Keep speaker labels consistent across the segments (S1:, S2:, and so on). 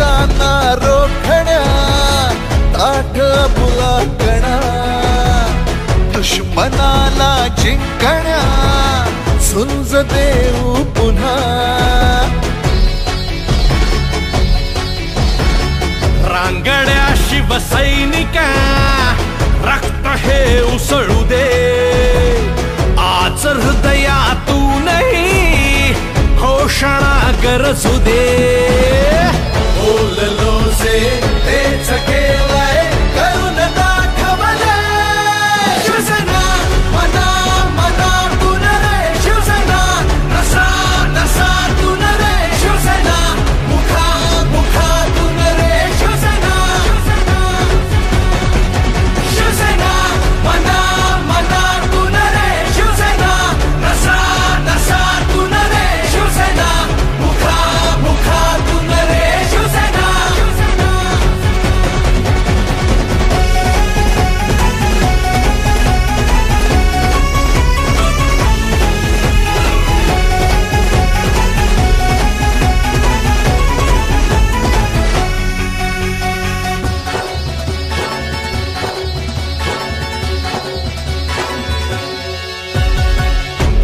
S1: जाना रोखण्या ताठ बुलाकणा दुश्मनाला जिंकण्या झुंज देऊ पुन्हा
S2: रांगड्या शिवसैनिका रक्त हे उसळू दे आज हृदयातूनही घोषणा गरजू दे बोललो जे तेच केलंय करून दाखवले शिवसेना मना मनातून रे शिवसेना नसा नसातून रे शिवसेना मुखा मुखातून रे शिवसेना शिवसेना मना मनातून रे शिवसेना नसा नसातून रे शिवसेना मुखा मुखातून रे शिवसेना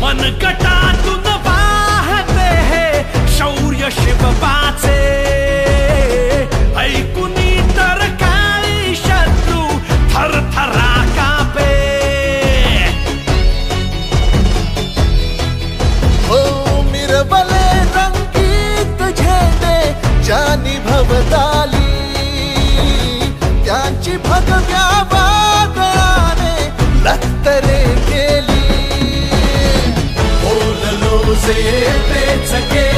S2: मनगटातून वाहते हे शौर्य शिवबाचे ऐकुनी तर काळी शत्रू थरथरा कापे
S1: हो मिरवले रंगीत झेंडे ज्यांनी भवताली त्यांची भगव्या वादळाने लखतरे केली
S2: बोललो जे तेच केलंय